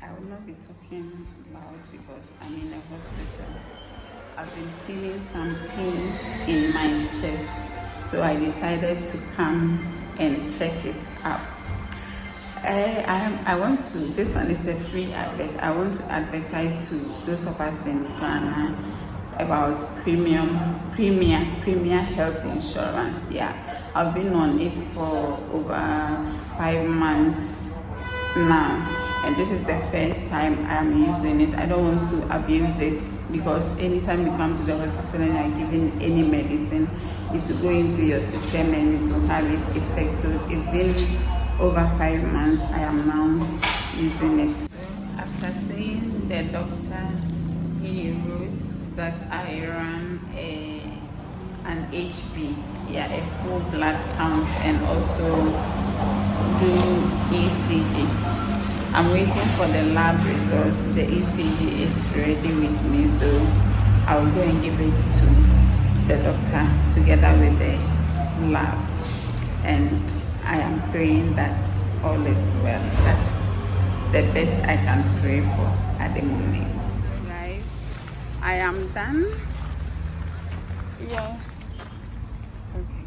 I will not be talking loud because I'm in a hospital. I've been feeling some pains in my chest, so I decided to come and check it out. I want to, this one is a free advert. I want to advertise to those of us in Ghana about premier health insurance. Yeah, I've been on it for over 5 months now, and this is the first time I'm using it. I don't want to abuse it because anytime you come to the hospital and you're given any medicine, it will go into your system and it will have its effect. So it's been over 5 months. I am now using it. So after seeing the doctor, he wrote that I run an HB, yeah, a full blood count, and also do ECG. I'm waiting for the lab results. The ECG is ready with me, so I will go and give it to the doctor together with the lab. And I am praying that all is well. That's the best I can pray for at the moment. So guys, I am done. Yeah. Okay.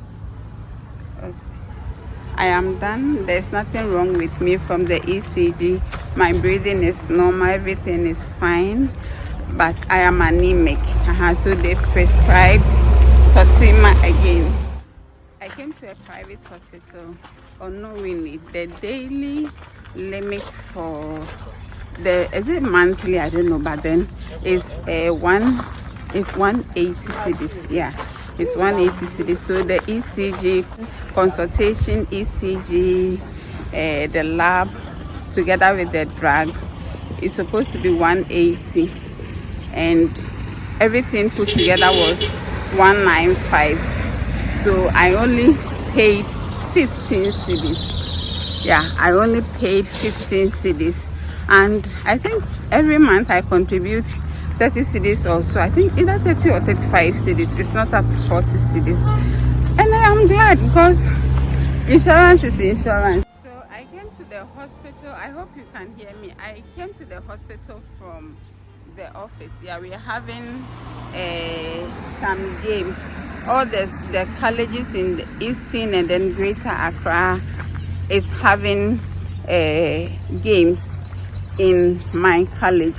I am done. There's nothing wrong with me from the ECG. My breathing is normal. Everything is fine. But I am anemic. So they prescribed Totima again. I came to a private hospital unknowingly. The daily limit for is it monthly? I don't know, but then it's 180 cedis. Yeah, it's 180 cedis. So the ECG consultation, ECG, the lab together with the drug is supposed to be 180, and everything put together was 195. So I only paid 15 cedis. Yeah, I only paid 15 cedis. And I think every month I contribute 30 cedis also. I think either 30 or 35 cedis. It's not up to 40 cedis. And I am glad because insurance is insurance. So I came to the hospital. I hope you can hear me. I came to the hospital from the office. Yeah, we are having some games. All the colleges in the Eastern and then Greater Accra is having games in my college.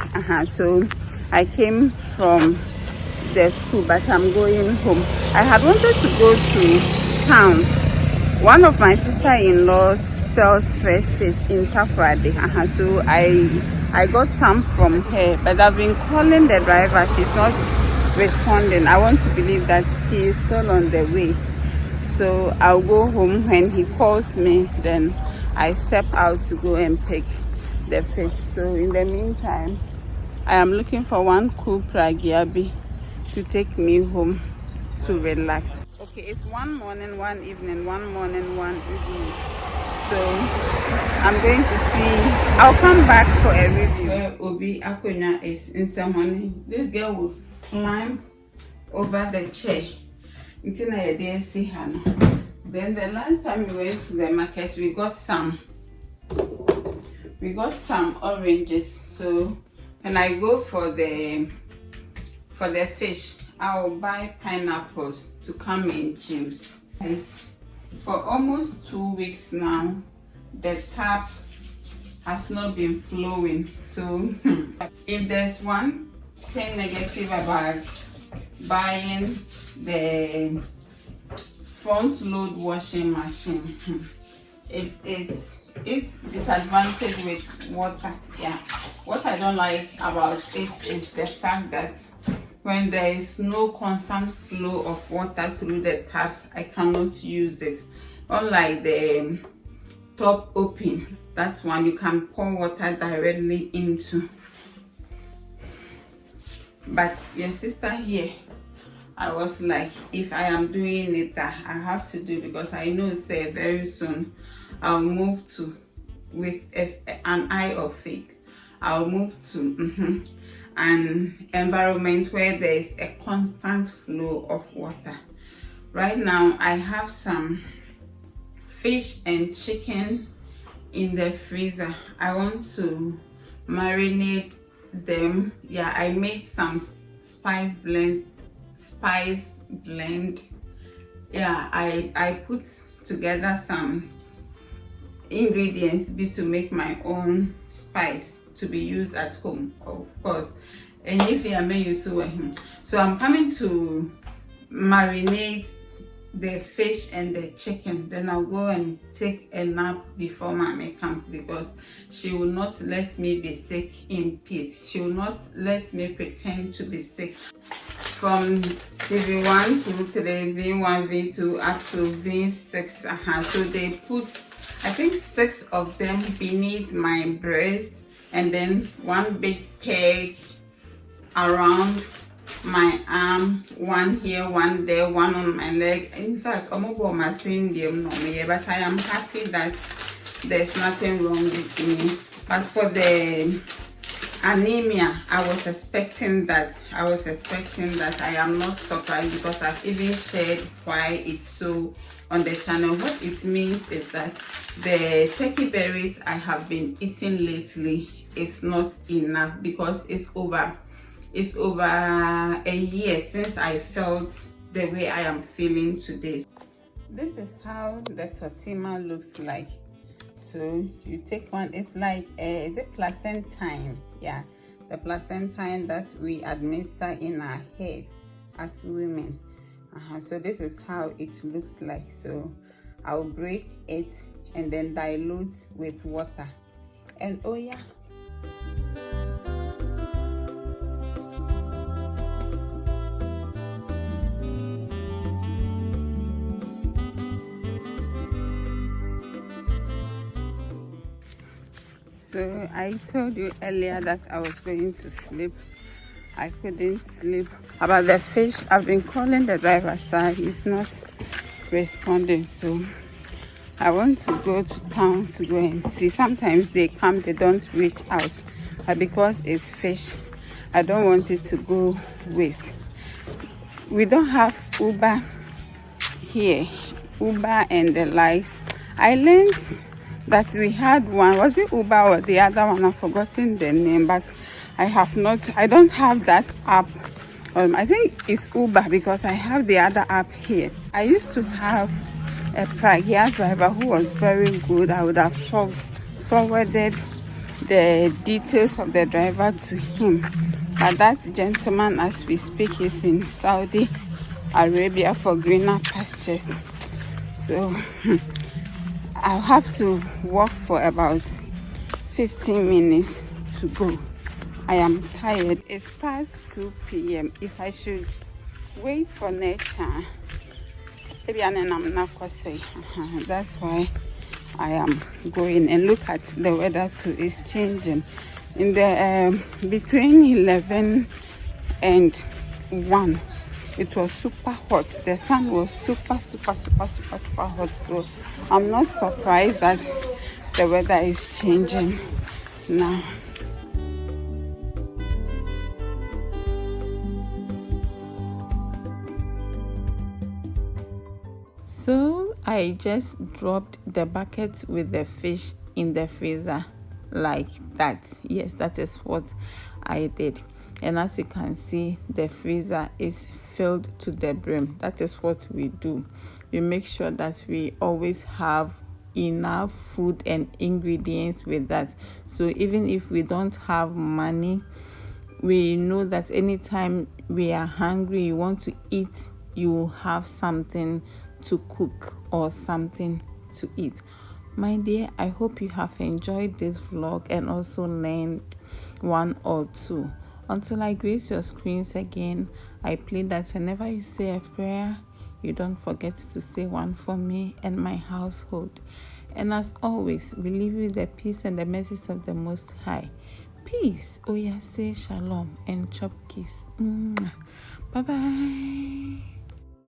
So I came from the school, but I'm going home. I had wanted to go to town. One of my sister-in-laws sells fresh fish in Takoradi. So I got some from her, but I've been calling the driver. She's not responding. I want to believe that he is still on the way. So I'll go home. When he calls me, then I step out to go and pick the fish. So in the meantime, I am looking for one cool pragiabi to take me home to relax. Okay, it's one morning, one evening, one morning, one evening. So I'm going to see. I'll come back for a review. Where Obi Akonya is in ceremony. This girl will climb over the chair until I didn't see her. Then the last time we went to the market, we got some oranges. So when I go for the fish, I'll buy pineapples to come in juice. For almost 2 weeks now, the tap has not been flowing. So if there's one thing negative about buying the front load washing machine, it's disadvantage with water. Yeah, what I don't like about it is the fact that when there is no constant flow of water through the taps, I cannot use it. Unlike the top open, that's one you can pour water directly into. But your sister here, I was like, if I am doing it, I have to do, because I know say very soon I'll move to, with an eye of faith, I'll move to an environment where there is a constant flow of water. Right now I have some fish and chicken in the freezer. I want to marinate them. Yeah, I made some spice blend. Yeah, I put together some ingredients to make my own spice to be used at home, of course. And if you may use so I'm coming to marinate the fish and the chicken. Then I'll go and take a nap before mommy comes, because she will not let me be sick in peace. She will not let me pretend to be sick. From V1 to 3, V1, V2 up to V6. So they put, I think, 6 of them beneath my breast, and then one big peg around my arm, one here, one there, one on my leg. In fact, but I am happy that there's nothing wrong with me. But for the anemia, I was expecting that. I am not surprised, because I've even shared why it's so on the channel. What it means is that the turkey berries I have been eating lately is not enough, because it's over a year since I felt the way I am feeling today. This is how the tortilla looks like. So you take one, it's like is it placentine? Yeah, the placentine that we administer in our heads as women. So this is how it looks like. So I'll break it and then dilute with water, and oh yeah, so I told you earlier that I was going to sleep. I couldn't sleep. About the fish, I've been calling the driver, sir. He's not responding. So I want to go to town to go and see. Sometimes they come, they don't reach out. But because it's fish, I don't want it to go waste. We don't have Uber here. Uber and the likes. I learned that we had one. Was it Uber or the other one? I've forgotten the name, but I don't have that app. I think it's Uber, because I have the other app here. I used to have a Pragia driver who was very good. I would have forwarded the details of the driver to him. But that gentleman, as we speak, is in Saudi Arabia for greener pastures. So I'll have to walk for about 15 minutes to go. I am tired. It's past 2 p.m. If I should wait for nature, maybe I'm not gonna say. That's why I am going. And look at the weather too. It's changing. In the between 11 and 1, it was super hot. The sun was super hot. So I'm not surprised that the weather is changing now. So I just dropped the bucket with the fish in the freezer like that. Yes, that is what I did. And as you can see, the freezer is filled to the brim. That is what we do. We make sure that we always have enough food and ingredients with that. So even if we don't have money, we know that anytime we are hungry, you want to eat, you have something to cook or something to eat. My dear, I hope you have enjoyed this vlog and also learned one or two. Until I grace your screens again, I plead that whenever you say a prayer, you don't forget to say one for me and my household. And as always, we leave you the peace and the mercies of the Most High. Peace. Oh yeah, say shalom and chop kiss. Bye bye.